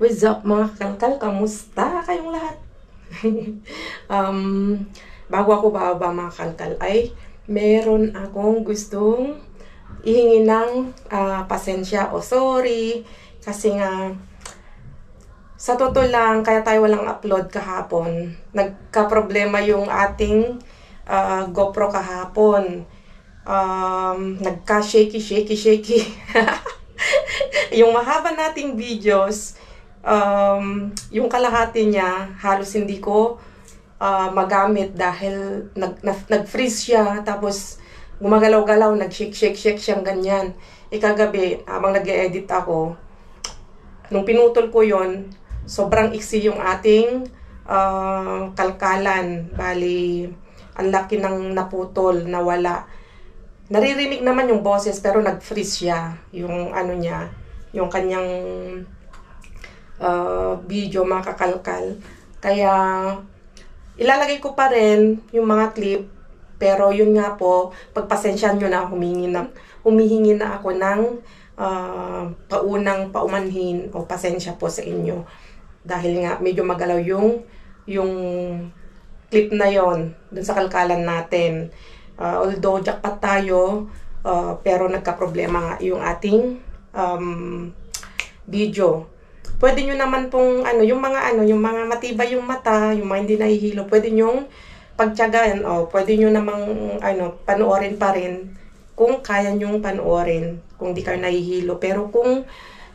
What's up mga kalkal? Kamusta kayong lahat? Bago ako bababa mga kalkal ay meron akong gustong ihingi ng pasensya o sorry kasi nga sa totoo lang kaya tayo walang upload kahapon. Nagka-problema yung ating GoPro kahapon. Nagka-shaky. Yung mahaba nating videos, yung kalahati niya halos hindi ko magamit dahil nag-freeze siya, tapos gumagalaw-galaw, nag-shake siyang ganyan. Kagabi habang nag-e-edit ako, nung pinutol ko yon, sobrang iksi yung ating kalkalan. Bali, ang laki ng naputol, nawala. Naririnig naman yung boses pero nag-freeze siya yung ano niya, yung kanyang video mga kakalkal. Kaya ilalagay ko pa rin yung mga clip, pero yun nga po, pagpasensyahan nyo na, humihingi na ako ng paunang paumanhin o pasensya po sa inyo dahil nga medyo magalaw yung clip na yon dun sa kalkalan natin. Although jackpot tayo, pero nagka-problema nga yung ating video. Pwede nyo naman pong yung mga matibay yung mata, yung mga hindi nahihilo, pwede nyo pagtiyagaan, pwede nyo namang panoorin pa rin kung kaya nyong panoorin, kung di kayo nahihilo. Pero kung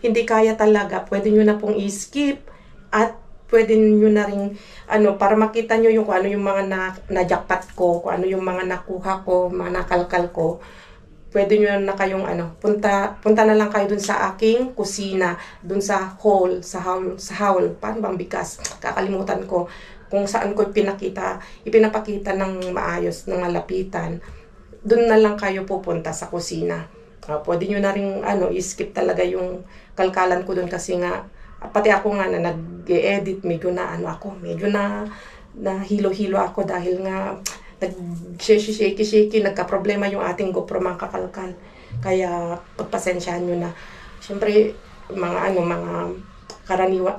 hindi kaya talaga, pwede nyo na pong i-skip at pwede nyo na rin para makita nyo yung kung ano yung mga na-jackpot ko, kung ano yung mga nakuha ko, mga nakalkal ko. Pwede nyo na kayong punta na lang kayo dun sa aking kusina, dun sa haul, paano bang bigas? Kakalimutan ko kung saan ko ipinapakita ng maayos, ng malapitan. Dun na lang kayo pupunta sa kusina. Pwede nyo na rin i-skip talaga yung kalkalan ko dun kasi nga, pati ako nga na nag-edit, medyo na hilo-hilo ako dahil nga nag-shaky, nagka-problema yung ating GoPro mga kakalkal. Kaya pagpasensyahan nyo na. Siyempre, mga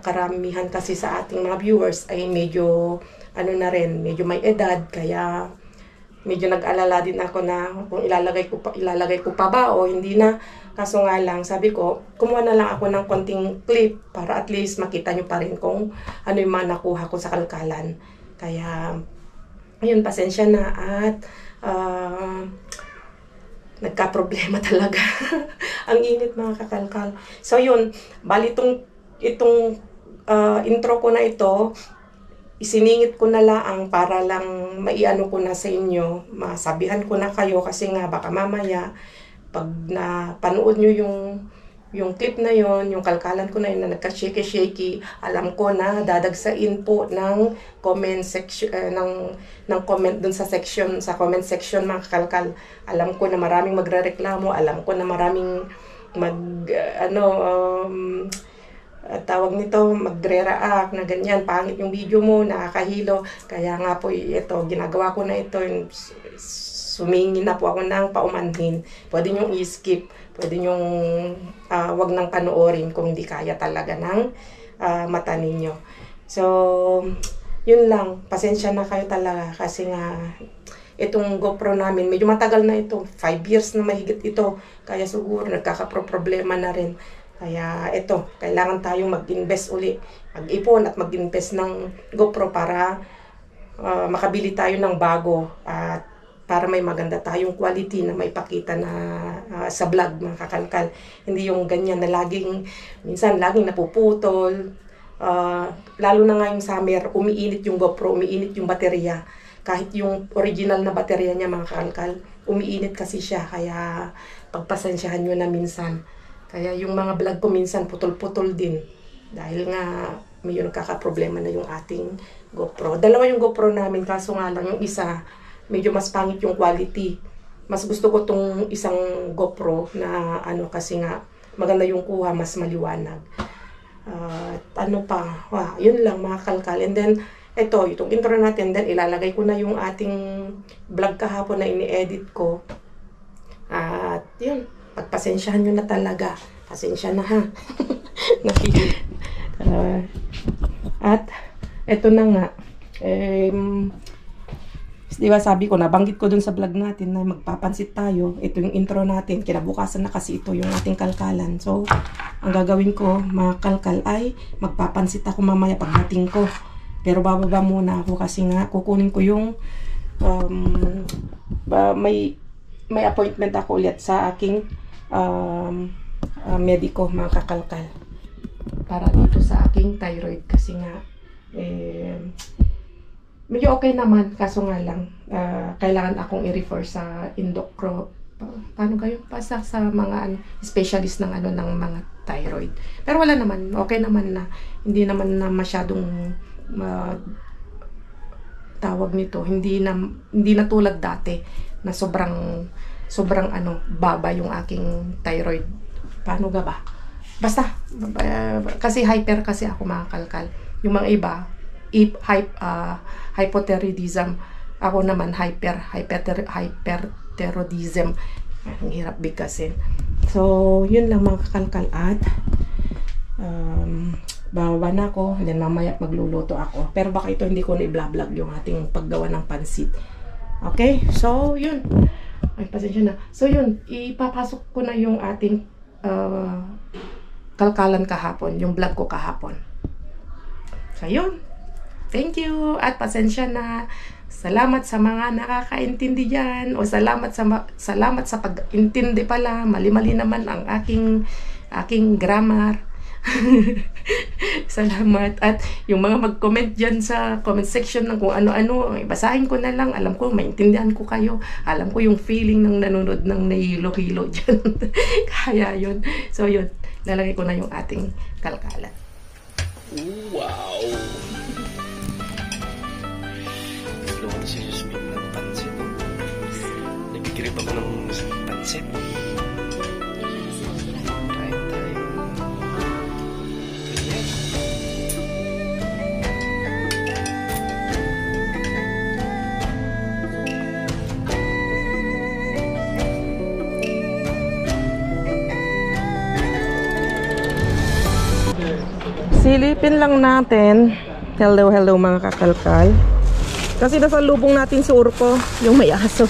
karamihan kasi sa ating mga viewers ay medyo medyo may edad, kaya medyo nag-alala din ako na kung ilalagay ko pa ba o hindi na. Kaso nga lang, sabi ko, kumuha na lang ako ng konting clip para at least makita nyo pa rin kung ano yung mga nakuha ko sa kalkalan. Kaya ayun, pasensya na at nagka-problema talaga. Ang init mga kakalkal. So yun, bali itong intro ko na ito, isiningit ko na lang para lang maiano ko na sa inyo, masabihan ko na kayo kasi nga baka mamaya pag napanood nyo yung clip na yon, yung kalkalan ko na yun na nagka-shaky, alam ko na dadagsain po ng comment section, ng comment dun sa comment section mga kalkal. Alam ko na maraming magrereklamo, alam ko na maraming tawag nito, magre-react na ganyan, pangit yung video mo, nakakahilo. Kaya nga po ito, ginagawa ko na ito, sumingi na po ako ng paumanhin. Pwede nyong i-skip, pwede nyong wag nang panoorin kung hindi kaya talaga ng mata ninyo. So, yun lang, pasensya na kayo talaga kasi nga itong GoPro namin, medyo matagal na ito, 5 years na mahigit ito, kaya siguro nagkakaproblema na rin. Kaya ito, kailangan tayong mag-invest uli, mag-ipon at mag-invest ng GoPro para makabili tayo ng bago at para may maganda tayong quality na may pakita na sa vlog mga kakalkal. Hindi yung ganyan na minsan laging napuputol. Lalo na ngayong summer, umiinit yung GoPro, umiinit yung baterya. Kahit yung original na baterya niya mga kakalkal, umiinit kasi siya. Kaya pagpasensyahan nyo na minsan. Kaya yung mga vlog ko minsan putol-putol din. Dahil nga may nagkakaproblema na yung ating GoPro. Dalawa yung GoPro namin, kaso nga lang yung isa, medyo mas pangit yung quality. Mas gusto ko tong isang GoPro na kasi nga maganda yung kuha, mas maliwanag. Yun lang mga kalkal. And then, itong intro natin, then ilalagay ko na yung ating vlog kahapon na ini-edit ko. At yun, pagpasensyahan nyo na talaga. Pasensya na ha. At eto na nga, di ba sabi ko, nabanggit ko dun sa vlog natin na magpapansit tayo. Ito yung intro natin. Kinabukasan na kasi ito yung ating kalkalan. So, ang gagawin ko, mga kalkal, ay magpapansit ako mamaya pagdating ko. Pero bababa muna ako kasi nga kukunin ko yung may appointment ako ulit sa aking mediko, mga kakalkal. Para dito sa aking thyroid kasi nga medyo okay naman, kaso nga lang kailangan akong i-refer sa paano kayo? Sa mga specialist ng ng mga thyroid. Pero wala naman, okay naman na, hindi naman na masyadong tawag nito, hindi na tulad dati na sobrang baba yung aking thyroid. Paano ga ba? Basta kasi hyper kasi ako, mga kalkal. Yung mga iba hypothyroidism. Ako naman hyperthyroidism. Ang hirap bigkasin. So, yun lang, mga kakalkal. At bababa na ako. Then mamaya magluluto ako. Pero baka ito hindi ko na i-vlog yung ating paggawa ng pansit. Okay? So, yun. Ay, pasensya na. So, yun. Ipapasok ko na yung ating kalkalan kahapon. Yung vlog ko kahapon. So, yun. Thank you at pasensya na. Salamat sa mga nakakaintindi dyan, o salamat sa pag-intindi pala. Mali-mali naman ang aking grammar. Salamat. At yung mga mag-comment dyan sa comment section ng kung ano-ano, basahin ko na lang. Alam ko, maintindihan ko kayo. Alam ko yung feeling ng nanonood ng nahilo-hilo dyan. Kaya yun. So yun, lalagay ko na yung ating kalkalan. Wow! Luwan si Yasmin ng pansit. Nagkikirip ako ng pansit. Kain tayo. Silipin lang natin. Hello mga kakalkal. Kasi nasa lubong natin si Urko, yung may aso.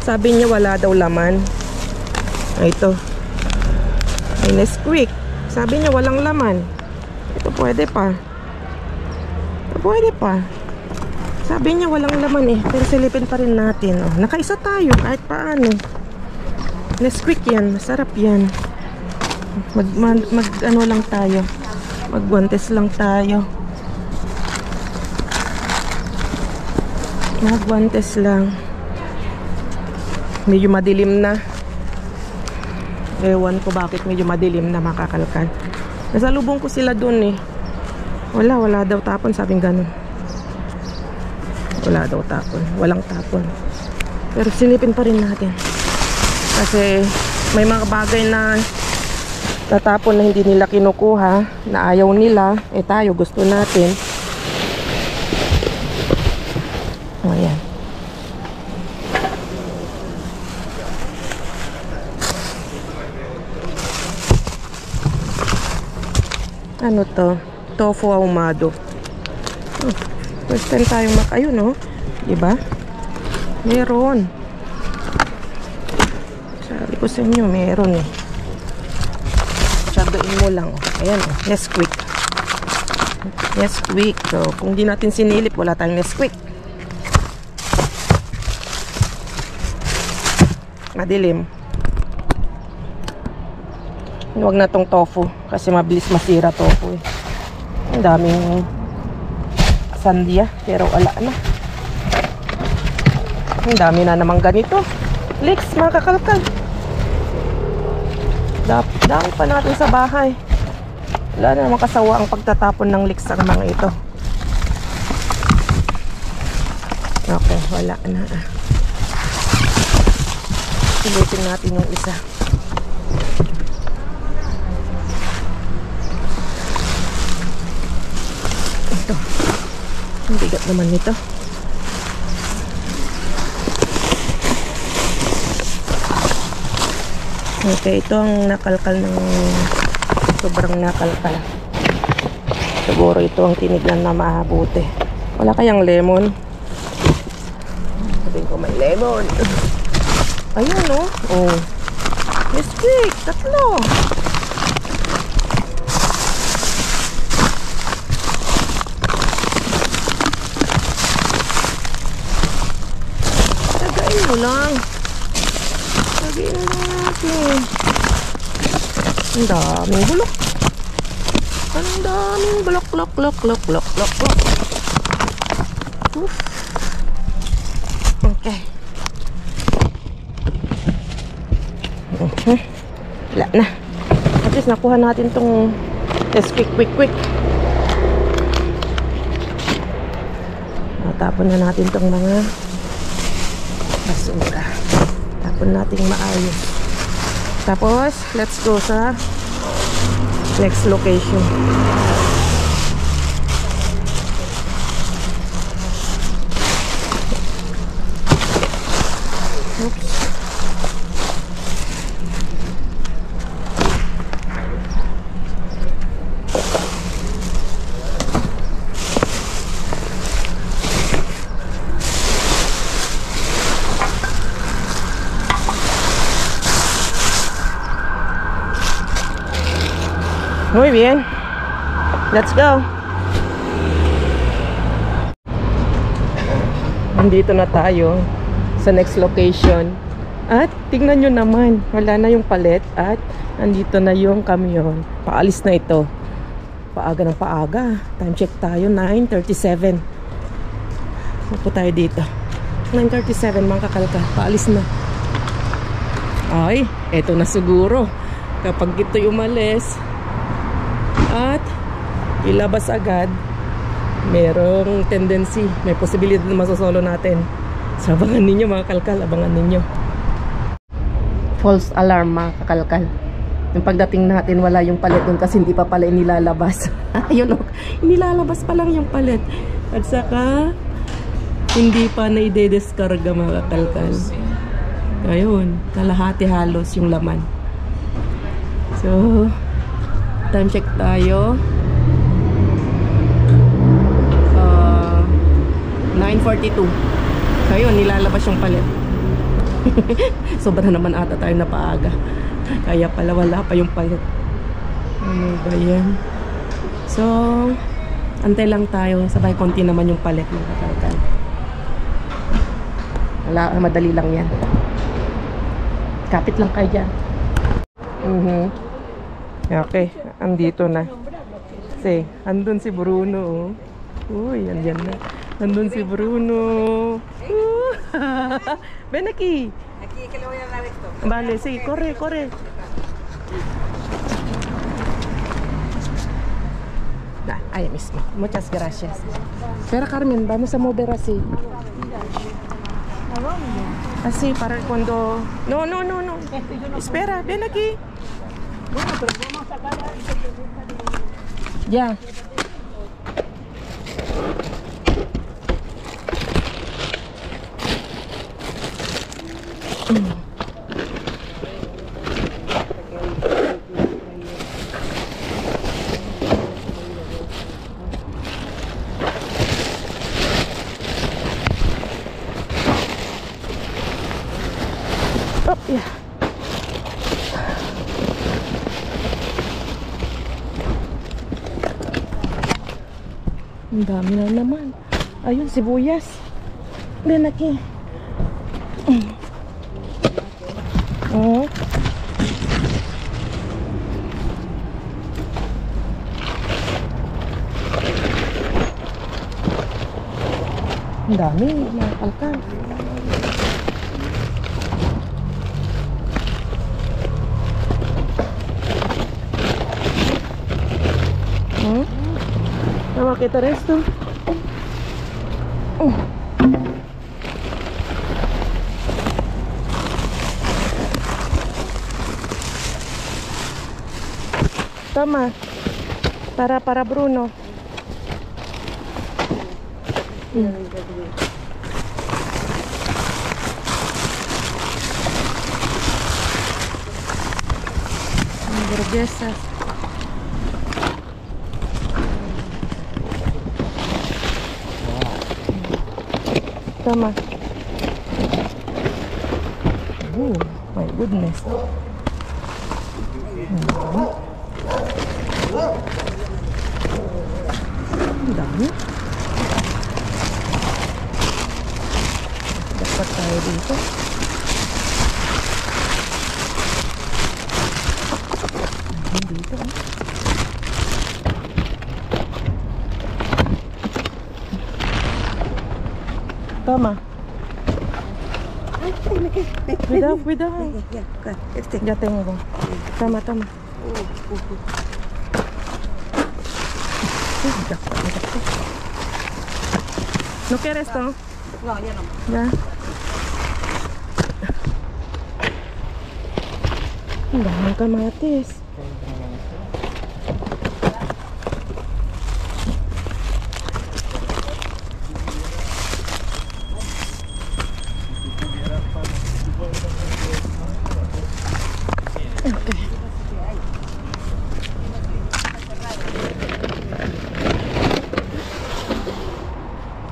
Sabi niya wala daw laman. Ito. Ay, Nesquik. Sabi niya walang laman. Ito pwede pa. Ito pwede pa. Sabi niya walang laman pero silipin pa rin natin. Oh, nakaisa tayo kahit paano. Nesquik yan. Masarap yan. Ano lang tayo. Magguantes lang tayo. Magguantes lang. Medyo madilim na. Ewan ko bakit medyo madilim na, makakalkan. Nasa lubong ko sila dun Wala daw tapon, sabing ganun. Wala daw tapon. Walang tapon. Pero silipin pa rin natin. Kasi may mga bagay na natapon na hindi nila kinukuha, na ayaw nila, tayo gusto natin. Ayan. Ano to? Tofu ahumado. First time tayong ayun diba? Meron. Sabi ko sa inyo, meron Tsagain mo lang. Ayan Nesquik. Nesquik. So, kung di natin sinilip, wala tayong Nesquik. Madilim. Huwag na tong tofu kasi mabilis masira tofu Ang daming sandia pero wala na. Ang dami na namang ganito. Leeks, mga kakalkal. Dami pa natin sa bahay. Wala na namang kasawa ang pagtatapon ng leeks ang mga ito. Okay, wala na. Silipin natin yung isa. Ito. Ang bigat naman nito. Okay, ito ang nakalkal ng sobrang nakalkal. Siguro ito ang tinignan na mabuti. Wala kayang lemon? Sabihin ko may lemon. Ayun, no? Oh. Nesquik, 3. Tagain mo lang. Tagain natin. Ang daming bulok. Ang daming bulok, lok, lok, lok, lok, lok, lok. Okay. Wala na. At least nakuha natin tong quick. Tapon na natin tong mga basura. Tapon natin maayos. Tapos, let's go sa next location. Oops. Muy bien. Let's go. Nandito na tayo sa next location. At tingnan nyo naman, wala na yung palet at nandito na yung kamyon. Paalis na ito. Paaga ng paaga. Time check tayo, 9:37. Upo tayo dito. 9:37 mga kakalka. Paalis na. Ay, eto na siguro. Kapag ito'y umalis at ilabas agad, merong tendency, may posibilidad na masosolo natin. So abangan ninyo mga kalkal, abangan ninyo. False alarm mga kakalkal. Yung pagdating natin, wala yung palet doon kasi hindi pa pala inilalabas. Ayun o, inilalabas pa lang yung palet. At saka hindi pa na ide-descarga mga kakalkal. Ayun, kalahati halos yung laman. So time check tayo. 9:42. So yun, nilalabas yung palet. Sobra naman ata tayo na paaga. Kaya pala wala pa yung palet. Ano ba yan? So antay lang tayo. Sabay konti naman yung palet ng kakalkal. Wala, madali lang yan. Kapit lang kayo dyan. Okay, andito na. Kasi, andun si Bruno. Uy, andyan na. Andun si Bruno. Ven aquí. Aquí, que le voy a dar esto. Vale, sí, corre, corre. Ahí mismo. Muchas gracias. Espera, Carmen, vamos a mover así. Así, para cuando... No. Espera, ven aquí. Bueno, pero vamos a sacar a alguien que gusta de... Ya. Oh, yeah. Ang dami na naman. Ayun, sibuyas. Ven aquí. Oh. Ang dami, mga kalkal. Kita resto. Toma. Para Bruno. Hamburguesas. Tama. Oh, my goodness. Ang dami. Dapat tayo dito. Dito. Tama. Cuidado. Ya tengo. Tama. ¿No quieres esto? No, ya no. Ya. Ang daming kamatis.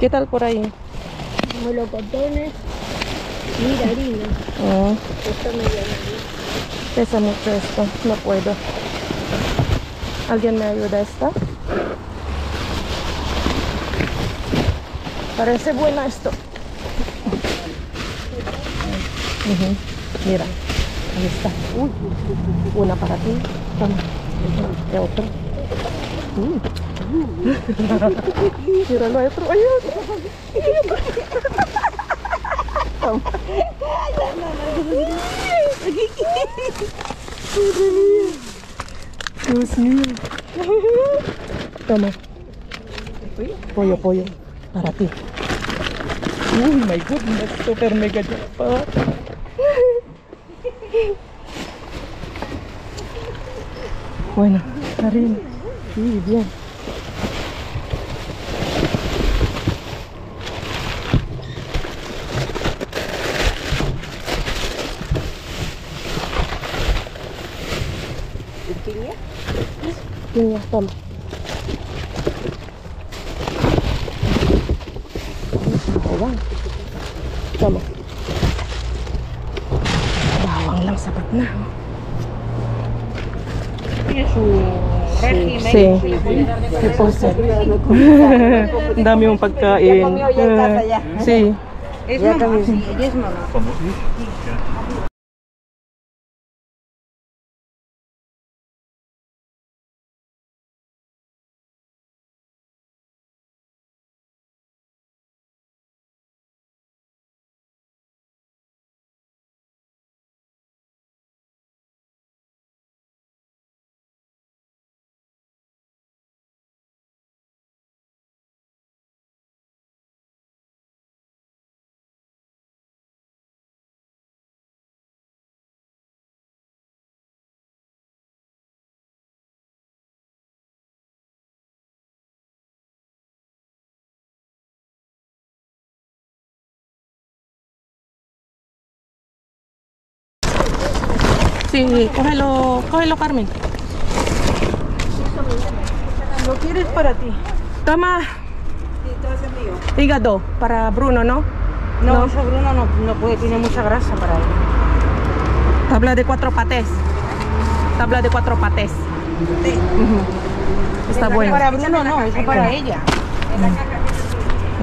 ¿Qué tal por ahí? Melocotones y harina. Oh, Esto me llama. pesa mucho esto, no puedo. ¿Alguien me ayuda esta? Parece buena esto. Mira, ahí está. Una para ti. Toma. Y otro. Míralo, hay otro. ¡Ay, otro! Dios mío. Toma. Pollo. Para ti. Uy, my goodness. Super mega jackpot. Bueno, harina. Sí, bien. Piña, toma. Bawang. Toma. Bawang lang, sapat na. Tiene su régimen. Sí. Ang dami yung pagkain. Sí. Es mamá, sí, ella es mamá. Sí, cógelo, Carmen. ¿Lo quieres para ti? Toma. Sí, todo es mío. Hígado para Bruno, ¿no? No, ese Bruno no puede, tiene mucha grasa para él. Tabla de 4 patés. Tabla de 4 patés. Sí. Está bueno. Para Bruno no, eso para ella.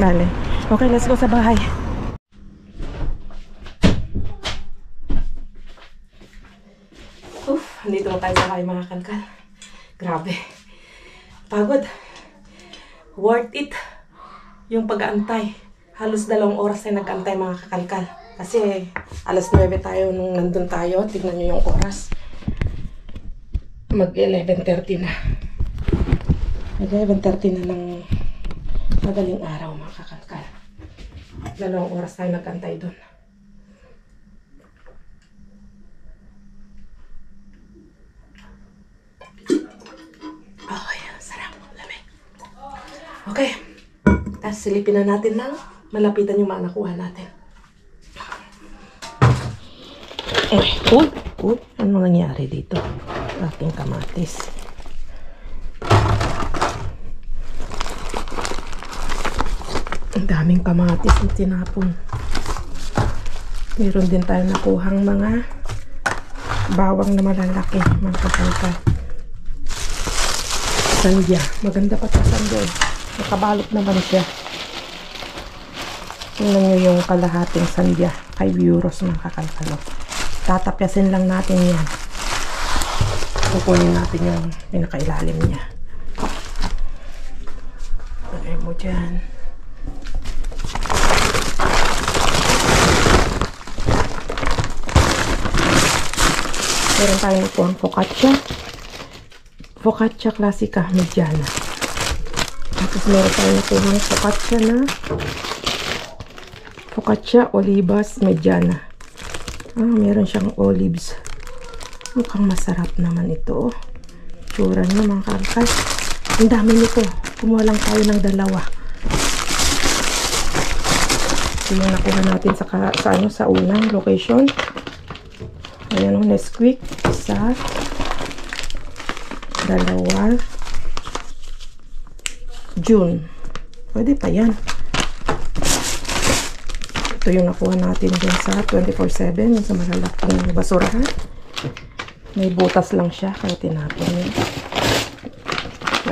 Dale. Ok, let's go sa bahay. Nandito na tayo sa bahay, mga kalkal. Grabe. Pagod. Worth it. Yung pag-aantay. Halos 2 oras ay nag-aantay, mga kakalkal. Kasi alas 9 tayo nung nandun tayo. Tignan nyo yung oras. Mag 11:30 na. Mag 11:30 na ng madaling araw, mga kakalkal. 2 oras tayo nag-aantay dun. Okay, sarap. Lamig. Okay. Tapos silipin na natin ng malapitan yung mga nakuha natin. Uy, ano nangyari dito? Ating kamatis. Ang daming kamatis na tinapon. Meron din tayo nakuhang mga bawang na malalaki, mga kapangka. Sandya. Maganda pa ito sandya. Nakabalot naman siya. Tingnan nyo yung kalahating sandya. 5 euros mga kakalkalo. Tatapyasin lang natin yan. Kukunin natin yung pinakailalim niya. Lagay mo dyan. Meron tayong nakuhang focaccia. Focaccia classica mediana. Tapos meron tayong nakuhang focaccia na focaccia olivas mediana. Meron siyang olives. Mukhang masarap naman ito. Tsura niya mga kalkal. Ang dami nito. Kumuha lang tayo ng dalawa. Ito yung nakuha natin sa unang location. Ayan o, Nesquik. Isa. Dalawa. June. Pwede pa yan. Ito yung nakuha natin dun sa 24/7, yung sa malalaking basurahan. May butas lang siya, kaya tinapon yun.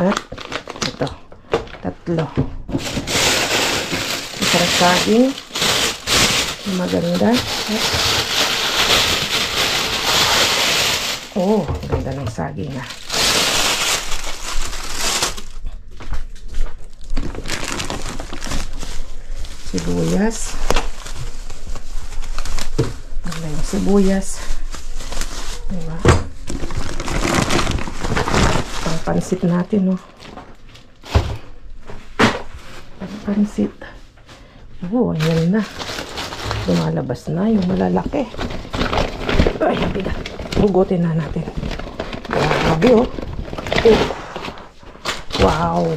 At ito, 3. Isang saging. Maganda. Oh, ganda ng saging ah. Sibuyas. Ganda yung sibuyas. Diba? Ang pansit natin, oh. Ang pansit. Oh, ayan na. Lumalabas na yung malalaki. Ay, bigat. Hugutin na natin. Grabe, oh. Oh. Wow.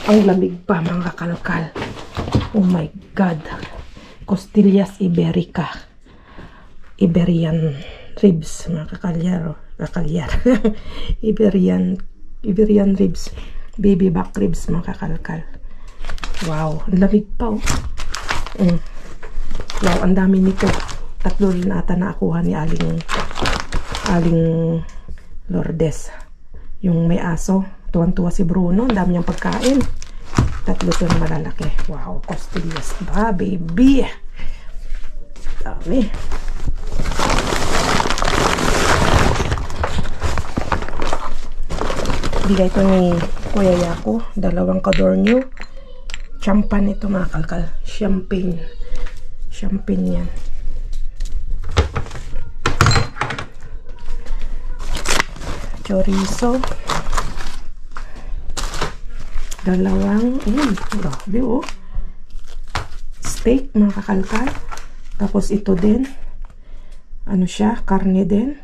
Ang lamig pa, mga kalkal. Oh my God. Costillas Iberica. Iberian ribs, mga kakalyar. Kakalyar. Iberian ribs. Baby back ribs, mga kakalkal. Wow. Ang lamig pa, oh. Wow, ang dami nito. 3 rin ata nakuha ni Aling Lourdes. Yung may aso. Tuwan-tuwa si Bruno. Ang dami niyang pagkain. 3 ito na malalaki. Wow, costillas ba, baby? Dami. Bigay ito ni Kuya Yako. 2 Cadornio. Champan ito, mga kalkal. Champagne. Champagne yan. Chorizo. 2. Grabe, oh. Steak, mga kakalkal. Tapos ito din. Ano siya? Karne din.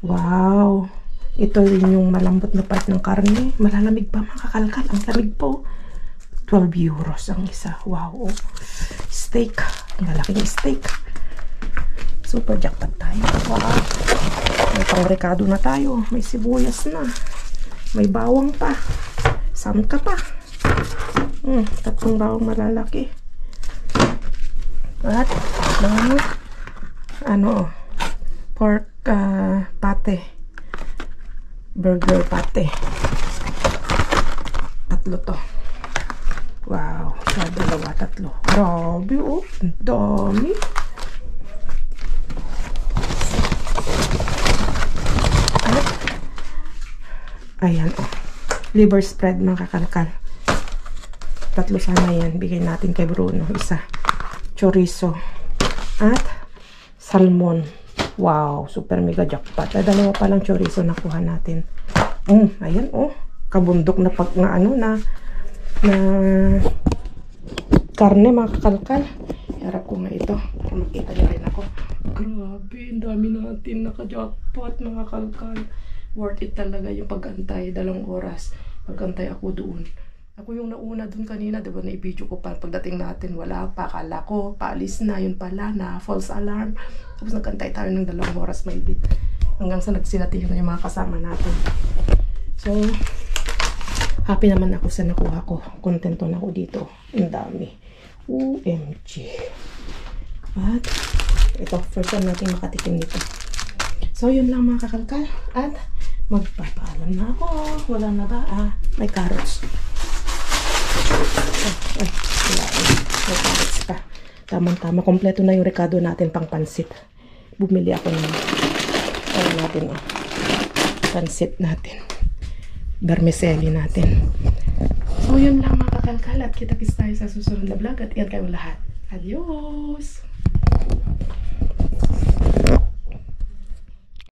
Wow. Ito rin yung malambot na part ng karne. Malalamig pa, mga kakalkal. Ang lamig po. 12 euros ang isa. Wow, oh. Steak. Malaking steak. Super jackpot tayo. Wow. May pang-rekado na tayo. May sibuyas na. May bawang pa. Saan ka pa? 3 bawang malalaki. At pork pate. Burger pate. 3 to. Wow. 2, 3. Grabe, oh. Ang dami. At ayan, oh. Liver spread, mga kakalkal. 3 sana yan. Bigay natin kay Bruno. 1. Chorizo. At salmon. Wow. Super mega jackpot. 2 pa lang chorizo nakuha natin. Ayan, oh. Kabundok na na karne, mga kakalkal. Harap ko nga ito. Para makita niyo rin ako. Grabe. Ang dami natin naka-jackpot, mga kalkal. Worth it talaga yung pag-antay. 2 oras. Pag-antay ako doon. Ako yung nauna doon kanina, diba, na-i-video ko pa. Pagdating natin, wala pa. Akala ko, paalis na. Yun pala, na false alarm. Tapos nag-antay tayo ng 2 oras may bit. Hanggang sa nagsinatiyo na yung mga kasama natin. So, Happy naman ako sa nakuha ko. Kontento na ako dito. Ang dami. OMG. At ito, first time natin makatikim nito. So, yun lang mga kakalkal. At magpapaalam na ako. Wala na ba? May carrots. Ay, wala. May carrots pa. Tama-tama. Kompleto na yung rekado natin pang pansit. Bumili ako ng pansit natin. Vermicelli natin. So, yun lang mga kakalkal. At kita-kits tayo sa susunod na vlog. At iyan kayo lahat. Adios!